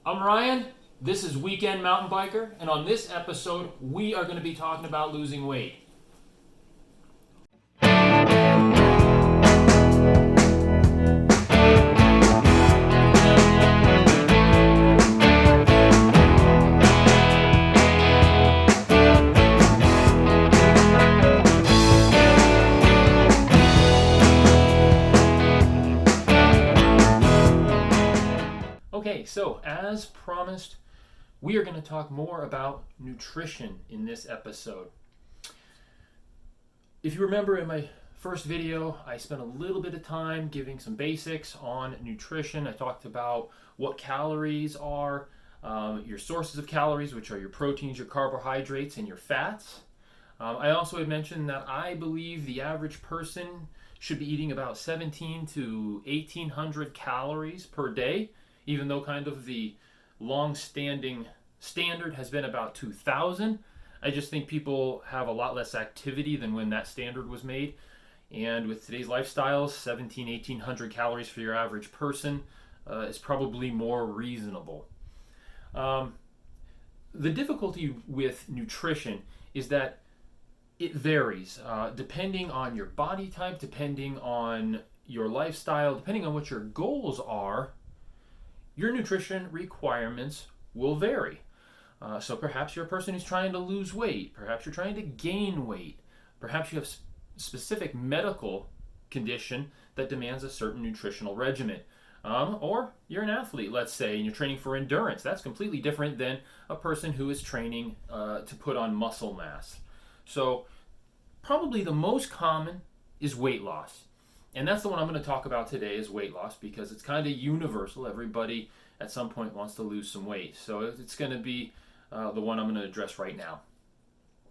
I'm Ryan. This is Weekend Mountain Biker, and on this episode, we are going to be talking about losing weight. Okay, so as promised, we are going to talk more about nutrition in this episode. If you remember in my first video, I spent a little bit of time giving some basics on nutrition. I talked about what calories are, your sources of calories, which are your proteins, your carbohydrates, and your fats. I also had mentioned that I believe the average person should be eating about 17 to 1800 calories per day, even though kind of the long-standing standard has been about 2000. I just think people have a lot less activity than when that standard was made. And with today's lifestyles, 17, 1800 calories for your average person is probably more reasonable. The difficulty with nutrition is that it varies depending on your body type, depending on your lifestyle, depending on what your goals are. Your nutrition requirements will vary. So perhaps you're a person who's trying to lose weight, perhaps you're trying to gain weight, perhaps you have specific medical condition that demands a certain nutritional regimen. Or you're an athlete, let's say, and you're training for endurance. That's completely different than a person who is training to put on muscle mass. So probably the most common is weight loss. And that's the one I'm going to talk about today, is weight loss, because it's kind of universal. Everybody at some point wants to lose some weight. So it's going to be the one I'm going to address right now.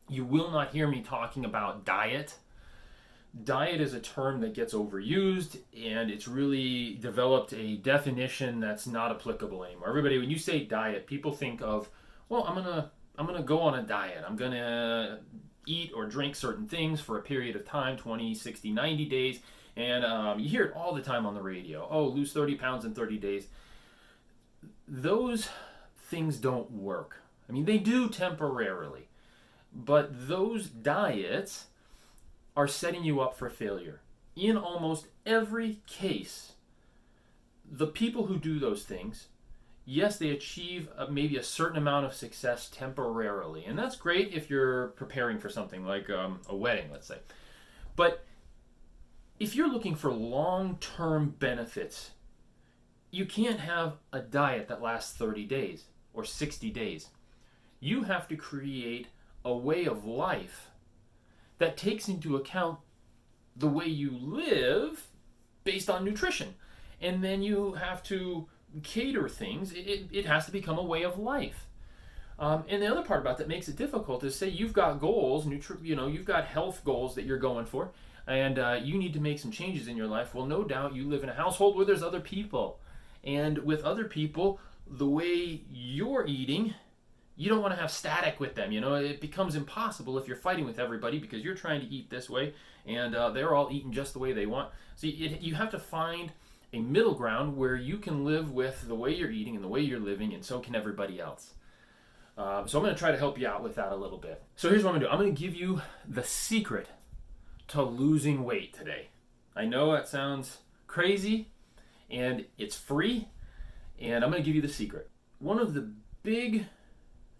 You will not hear me talking about diet. Diet is a term that gets overused, and it's really developed a definition that's not applicable anymore. Everybody, when you say diet, people think of, well, I'm gonna go on a diet. I'm gonna eat or drink certain things for a period of time, 20, 60, 90 days. And you hear it all the time on the radio. Oh, lose 30 pounds in 30 days. Those things don't work. I mean, they do temporarily. But those diets are setting you up for failure. In almost every case, the people who do those things, yes, they achieve maybe a certain amount of success temporarily. And that's great if you're preparing for something like a wedding, let's say. But if you're looking for long-term benefits, you can't have a diet that lasts 30 days or 60 days. You have to create a way of life that takes into account the way you live based on nutrition. And then you have to cater things. It has to become a way of life. And the other part about that makes it difficult is, say you've got goals, you've got health goals that you're going for, and you need to make some changes in your life. Well, no doubt you live in a household where there's other people. And with other people, the way you're eating, you don't want to have static with them. It becomes impossible if you're fighting with everybody because you're trying to eat this way and they're all eating just the way they want. So you have to find a middle ground where you can live with the way you're eating and the way you're living, and so can everybody else. So I'm going to try to help you out with that a little bit. So here's what I'm going to do. I'm going to give you the secret to losing weight today. I know that sounds crazy, and it's free, and I'm going to give you the secret. One of the big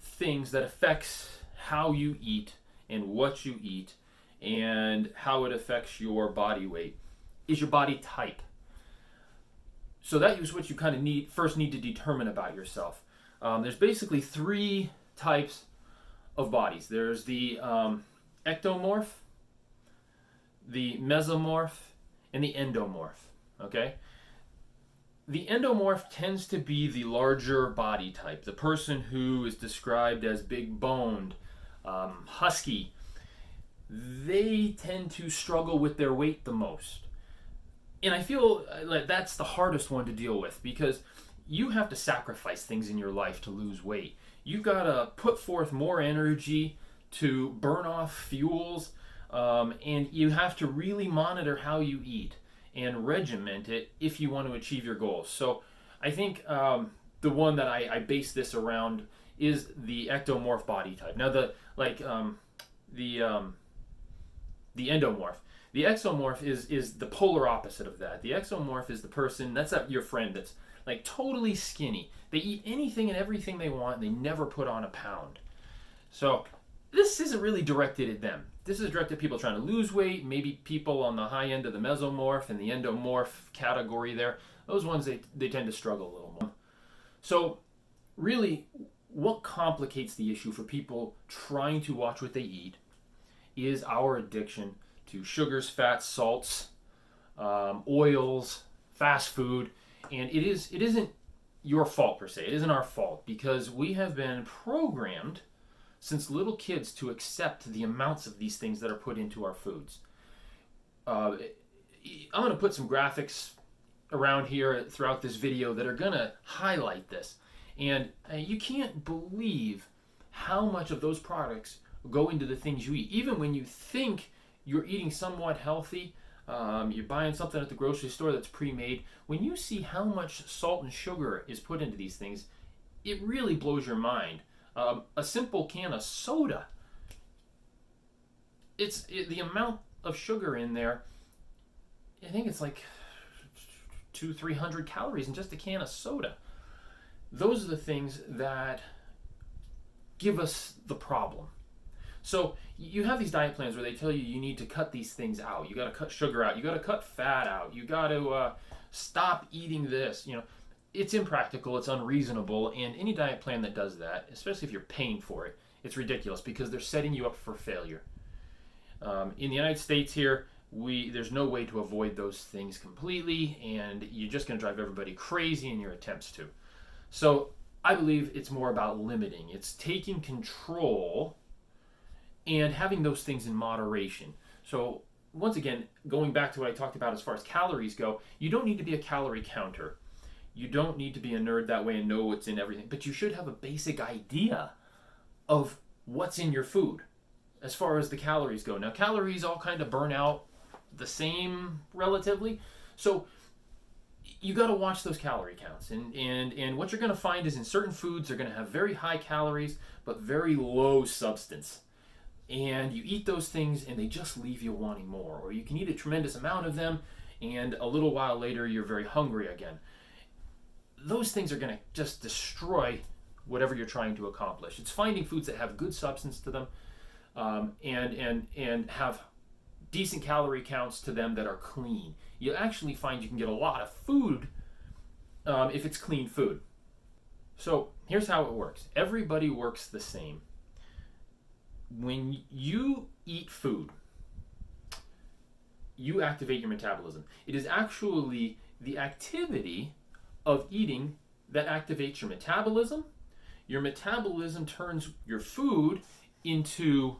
things that affects how you eat and what you eat and how it affects your body weight is your body type. So that is what you kind of first need to determine about yourself. There's basically three types of bodies. There's the ectomorph, the mesomorph, and the endomorph. Okay? The endomorph tends to be the larger body type, the person who is described as big boned, husky. They tend to struggle with their weight the most. And I feel like that's the hardest one to deal with, because you have to sacrifice things in your life to lose weight. You've got to put forth more energy to burn off fuels, and you have to really monitor how you eat and regiment it if you want to achieve your goals. So I think the one that I base this around is the ectomorph body type. Now the endomorph. The exomorph is the polar opposite of that. The exomorph is the person, that's your friend that's like totally skinny. They eat anything and everything they want and they never put on a pound. So this isn't really directed at them. This is directed at people trying to lose weight, maybe people on the high end of the mesomorph and the endomorph category there. Those ones, they tend to struggle a little more. So really, what complicates the issue for people trying to watch what they eat is our addiction to sugars, fats, salts, oils, fast food. And it isn't your fault per se. It isn't our fault because we have been programmed since little kids to accept the amounts of these things that are put into our foods. I'm going to put some graphics around here throughout this video that are going to highlight this. And you can't believe how much of those products go into the things you eat. Even when you think you're eating somewhat healthy, you're buying something at the grocery store that's pre-made, when you see how much salt and sugar is put into these things, it really blows your mind. A simple can of soda, the amount of sugar in there, I think it's like 200-300 calories in just a can of soda. Those are the things that give us the problem. So you have these diet plans where they tell you you need to cut these things out. You got to cut sugar out. You got to cut fat out. You got to stop eating this. It's impractical. It's unreasonable. And any diet plan that does that, especially if you're paying for it, it's ridiculous because they're setting you up for failure. In the United States here, there's no way to avoid those things completely, and you're just going to drive everybody crazy in your attempts to. So I believe it's more about limiting. It's taking control and having those things in moderation. So once again, going back to what I talked about as far as calories go, you don't need to be a calorie counter. You don't need to be a nerd that way and know what's in everything, but you should have a basic idea of what's in your food as far as the calories go. Now, calories all kind of burn out the same relatively, so you got to watch those calorie counts. And what you're going to find is in certain foods, they're going to have very high calories, but very low substance. And you eat those things and they just leave you wanting more. Or you can eat a tremendous amount of them and a little while later you're very hungry again. Those things are going to just destroy whatever you're trying to accomplish. It's finding foods that have good substance to them and have decent calorie counts to them that are clean. You actually find you can get a lot of food if it's clean food. So here's how it works. Everybody works the same. When you eat food, you activate your metabolism. It is actually the activity of eating that activates your metabolism. Your metabolism turns your food into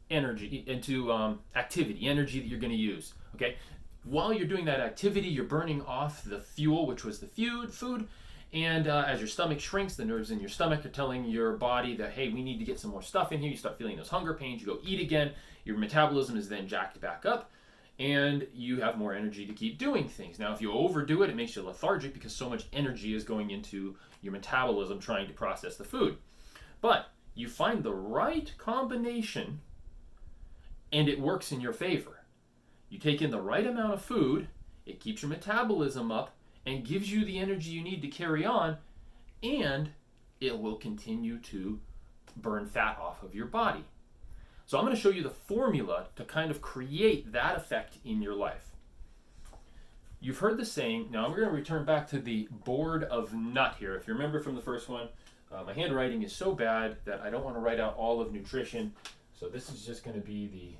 energy, into activity, energy that you're going to use. Okay? While you're doing that activity, you're burning off the fuel, which was the food. And as your stomach shrinks, the nerves in your stomach are telling your body that, hey, we need to get some more stuff in here. You start feeling those hunger pains. You go eat again. Your metabolism is then jacked back up, and you have more energy to keep doing things. Now, if you overdo it, it makes you lethargic because so much energy is going into your metabolism trying to process the food. But you find the right combination, and it works in your favor. You take in the right amount of food, it keeps your metabolism up, and gives you the energy you need to carry on, and it will continue to burn fat off of your body. So I'm going to show you the formula to kind of create that effect in your life. You've heard the saying. Now I'm going to return back to the board of nut here. If you remember from the first one, my handwriting is so bad that I don't want to write out all of nutrition. So this is just going to be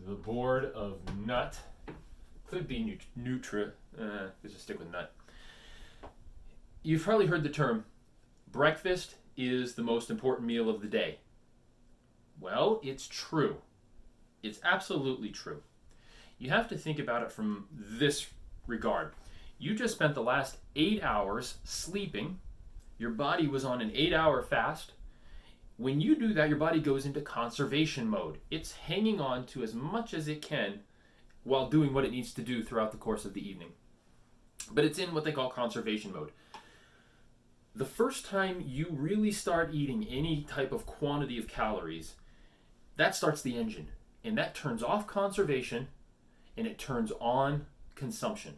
the board of nut. Could be Nutra. Let's just stick with nut. You've probably heard the term, breakfast is the most important meal of the day. Well, it's true. It's absolutely true. You have to think about it from this regard. You just spent the last 8 hours sleeping. Your body was on an 8-hour fast. When you do that, your body goes into conservation mode. It's hanging on to as much as it can while doing what it needs to do throughout the course of the evening. But it's in what they call conservation mode. The first time you really start eating any type of quantity of calories, that starts the engine. And that turns off conservation and it turns on consumption.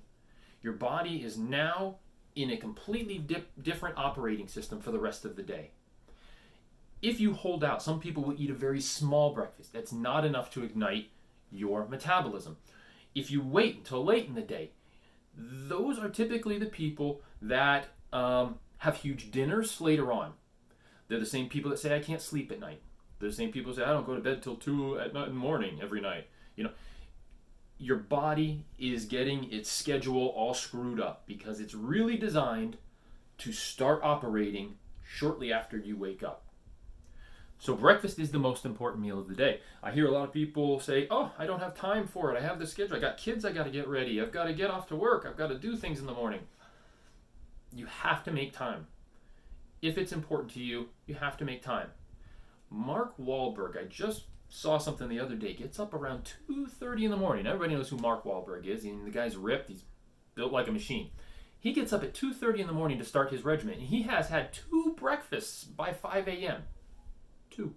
Your body is now in a completely different operating system for the rest of the day. If you hold out, some people will eat a very small breakfast. That's not enough to ignite your metabolism. If you wait until late in the day, those are typically the people that have huge dinners later on. They're the same people that say, I can't sleep at night. They're the same people that say, I don't go to bed till 2 in the morning every night. Your body is getting its schedule all screwed up because it's really designed to start operating shortly after you wake up. So breakfast is the most important meal of the day. I hear a lot of people say, oh, I don't have time for it. I have the schedule. I got kids I got to get ready. I've got to get off to work. I've got to do things in the morning. You have to make time. If it's important to you, you have to make time. Mark Wahlberg, I just saw something the other day, gets up around 2:30 in the morning. Everybody knows who Mark Wahlberg is. The guy's ripped. He's built like a machine. He gets up at 2:30 in the morning to start his regimen. And he has had 2 breakfasts by 5 a.m. 2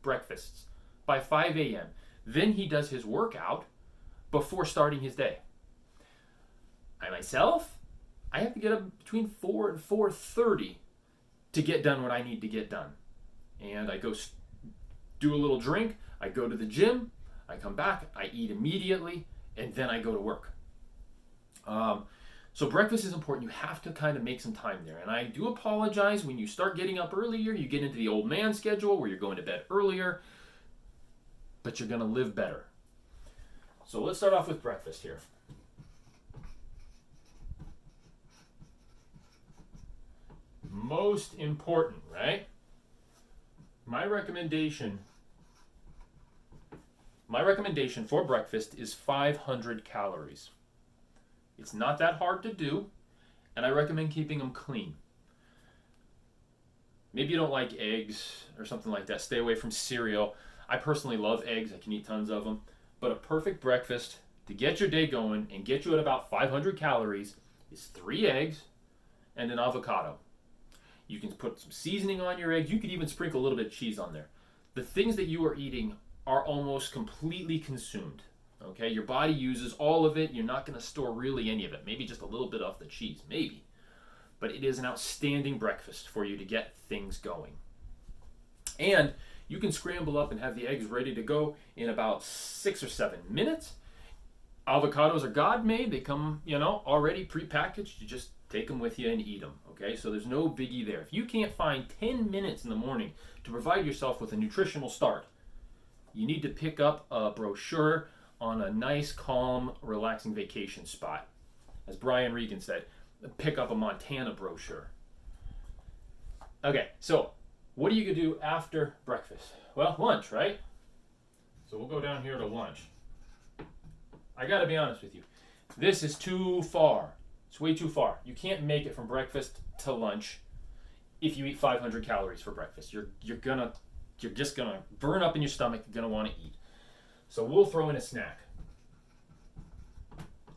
breakfasts by 5 a.m. Then he does his workout before starting his day. I myself, I have to get up between 4 and 4:30 to get done what I need to get done. And I go do a little drink, I go to the gym, I come back, I eat immediately, and then I go to work. So breakfast is important. You have to kind of make some time there. And I do apologize when you start getting up earlier, you get into the old man schedule where you're going to bed earlier, but you're going to live better. So let's start off with breakfast here. Most important, right? My recommendation for breakfast is 500 calories. It's not that hard to do, and I recommend keeping them clean. Maybe you don't like eggs or something like that. Stay away from cereal. I personally love eggs. I can eat tons of them. But a perfect breakfast to get your day going and get you at about 500 calories is 3 eggs and an avocado. You can put some seasoning on your eggs. You could even sprinkle a little bit of cheese on there. The things that you are eating are almost completely consumed. Okay, your body uses all of it. You're not going to store really any of it. Maybe just a little bit off the cheese, maybe. But it is an outstanding breakfast for you to get things going. And you can scramble up and have the eggs ready to go in about 6 or 7 minutes. Avocados are God-made. They come, already prepackaged. You just take them with you and eat them. Okay, so there's no biggie there. If you can't find 10 minutes in the morning to provide yourself with a nutritional start, you need to pick up a brochure on a nice, calm, relaxing vacation spot. As Brian Regan said, pick up a Montana brochure. Okay, so what are you going to do after breakfast? Well, lunch, right? So we'll go down here to lunch. I got to be honest with you. This is too far. It's way too far. You can't make it from breakfast to lunch if you eat 500 calories for breakfast. You're just gonna burn up in your stomach. You're gonna want to eat. So we'll throw in a snack.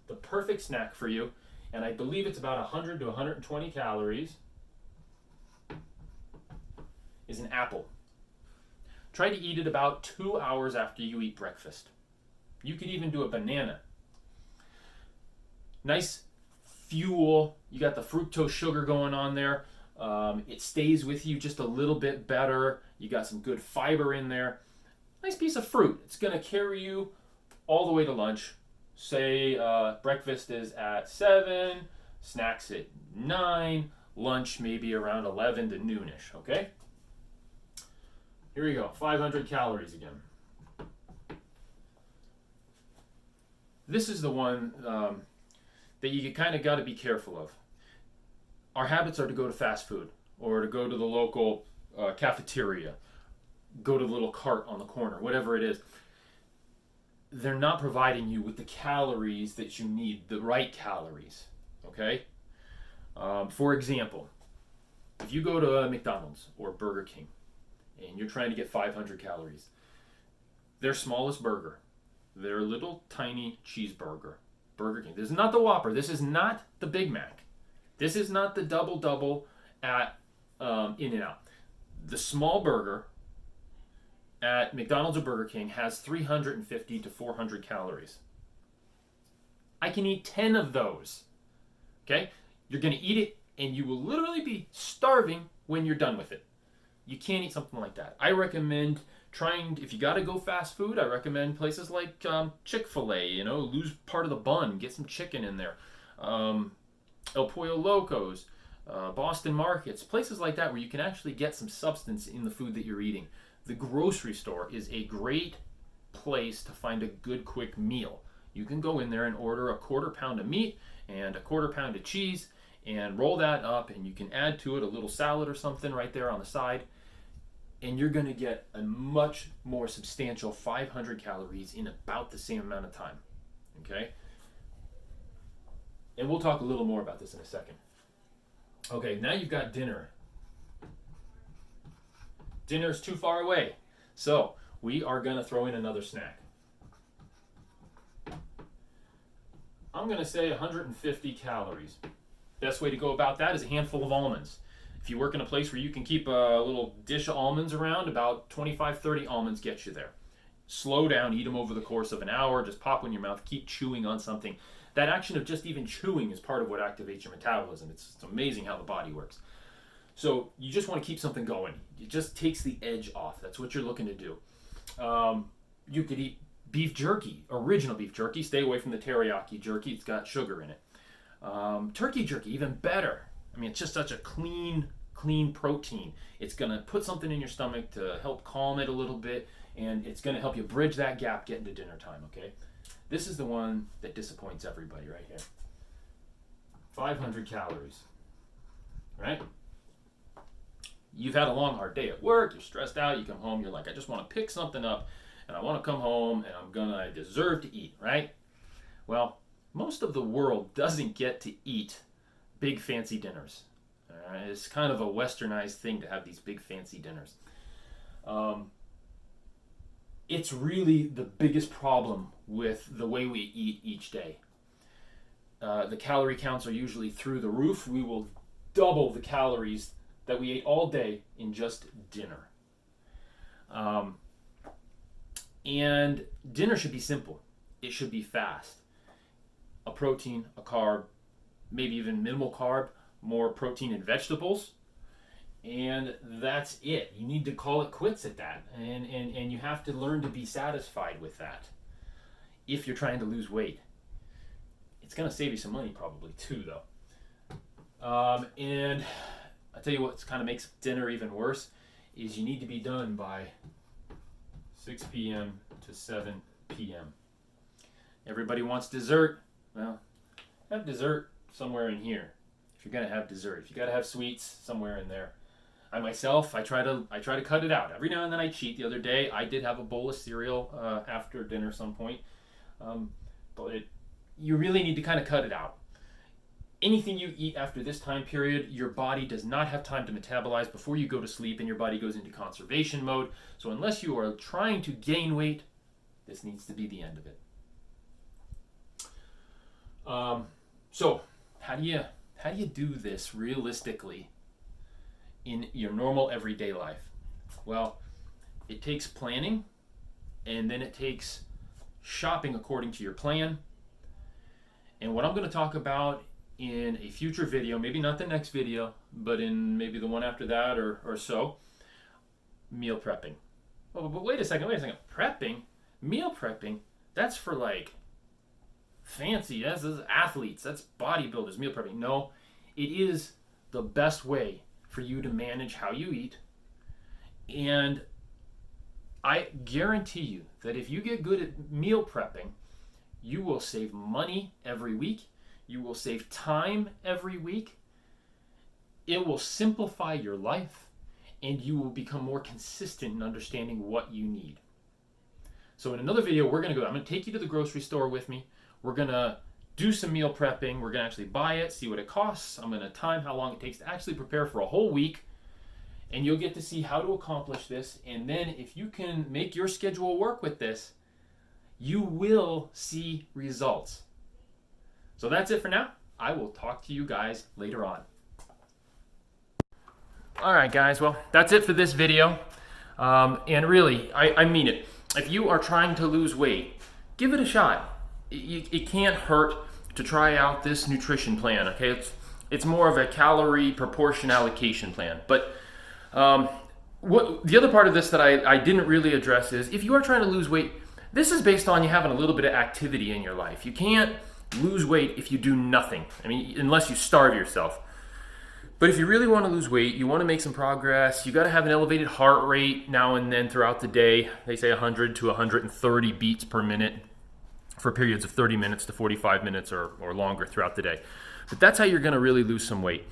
The perfect snack for you, and I believe it's about 100 to 120 calories, is an apple. Try to eat it about 2 hours after you eat breakfast. You could even do a banana. Nice fuel. You got the fructose sugar going on there. It stays with you just a little bit better. You got some good fiber in there. Nice piece of fruit. It's going to carry you all the way to lunch. Say breakfast is at 7, snacks at 9, lunch maybe around 11 to noonish, okay? Here we go, 500 calories again. This is the one that you kind of got to be careful of. Our habits are to go to fast food or to go to the local cafeteria, go to the little cart on the corner, whatever it is. They're not providing you with the calories that you need, the right calories, okay? For example, if you go to McDonald's or Burger King and you're trying to get 500 calories, their smallest burger, their little tiny cheeseburger, Burger King. This is not the Whopper. This is not the Big Mac. This is not the double-double at In-N-Out. The small burger at McDonald's or Burger King has 350 to 400 calories. I can eat 10 of those. Okay? You're going to eat it and you will literally be starving when you're done with it. You can't eat something like that. I recommend trying, if you got to go fast food, I recommend places like Chick-fil-A, lose part of the bun, get some chicken in there. El Pollo Locos, Boston Markets, places like that where you can actually get some substance in the food that you're eating. The grocery store is a great place to find a good quick meal. You can go in there and order a 1/4 pound of meat and a 1/4 pound of cheese and roll that up, and you can add to it a little salad or something right there on the side, and you're going to get a much more substantial 500 calories in about the same amount of time. Okay? And we'll talk a little more about this in a second. Okay, now you've got dinner. Dinner's too far away, so we are going to throw in another snack. I'm going to say 150 calories. Best way to go about that is a handful of almonds. If you work in a place where you can keep a little dish of almonds around, about 25, 30 almonds get you there. Slow down, eat them over the course of an hour, just pop one in your mouth, keep chewing on something. That action of just even chewing is part of what activates your metabolism. It's amazing how the body works. So you just want to keep something going. It just takes the edge off. That's what you're looking to do. You could eat beef jerky, original beef jerky. Stay away from the teriyaki jerky. It's got sugar in it. Turkey jerky, even better. I mean, it's just such a clean protein. It's going to put something in your stomach to help calm it a little bit, and it's going to help you bridge that gap getting to dinner time, okay? This is the one that disappoints everybody right here. 500 calories, right? You've had a long, hard day at work, you're stressed out, you come home, you're like, I just want to pick something up, and I want to come home, and I deserve to eat, right? Well, most of the world doesn't get to eat big fancy dinners. It's kind of a westernized thing to have these big fancy dinners. It's really the biggest problem with the way we eat each day. The calorie counts are usually through the roof. We will double the calories that we ate all day in just dinner. And dinner should be simple. It should be fast. A protein, a carb, maybe even minimal carb, more protein and vegetables, and that's it. You need to call it quits at that, and you have to learn to be satisfied with that if you're trying to lose weight. It's going to save you some money probably too, though. And I tell you what kind of makes dinner even worse is you need to be done by 6 p.m. to 7 p.m. Everybody wants dessert. Well, have dessert somewhere in here. If you're gonna have dessert, if you gotta have sweets, somewhere in there. I myself, I try to cut it out. Every now and then I cheat. The other day, I did have a bowl of cereal after dinner some point, but you really need to kind of cut it out. Anything you eat after this time period, your body does not have time to metabolize before you go to sleep, and your body goes into conservation mode. So unless you are trying to gain weight, this needs to be the end of it. So how do you do this realistically in your normal everyday life? Well, it takes planning, and then it takes shopping according to your plan. And what I'm going to talk about in a future video, maybe not the next video, but in maybe the one after that or so, meal prepping. Oh, but wait a second. Meal prepping, that's for like fancy, that's athletes, that's bodybuilders, meal prepping. No, it is the best way for you to manage how you eat. And I guarantee you that if you get good at meal prepping, you will save money every week. You will save time every week. It will simplify your life, and you will become more consistent in understanding what you need. So in another video, I'm going to take you to the grocery store with me. We're going to do some meal prepping. We're going to actually buy it, see what it costs. I'm going to time how long it takes to actually prepare for a whole week. And you'll get to see how to accomplish this. And then if you can make your schedule work with this, you will see results. So that's it for now. I will talk to you guys later on. All right, guys, well, that's it for this video. And really, I mean it. If you are trying to lose weight, give it a shot. It can't hurt to try out this nutrition plan, okay? It's more of a calorie proportion allocation plan. But the other part of this that I didn't really address is, if you are trying to lose weight, this is based on you having a little bit of activity in your life. You can't lose weight if you do nothing. I mean, unless you starve yourself. But if you really want to lose weight, you want to make some progress, you got to have an elevated heart rate now and then throughout the day. They say 100 to 130 beats per minute for periods of 30 minutes to 45 minutes or longer throughout the day. But that's how you're going to really lose some weight.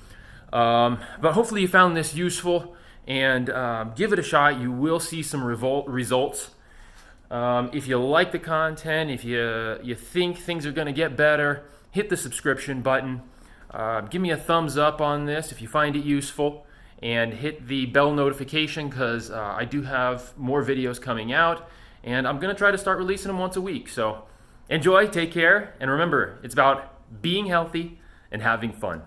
But hopefully you found this useful, and give it a shot. You will see some results. If you like the content, if you think things are going to get better, hit the subscription button. Give me a thumbs up on this if you find it useful, and hit the bell notification, because I do have more videos coming out, and I'm going to try to start releasing them once a week. So enjoy, take care, and remember, it's about being healthy and having fun.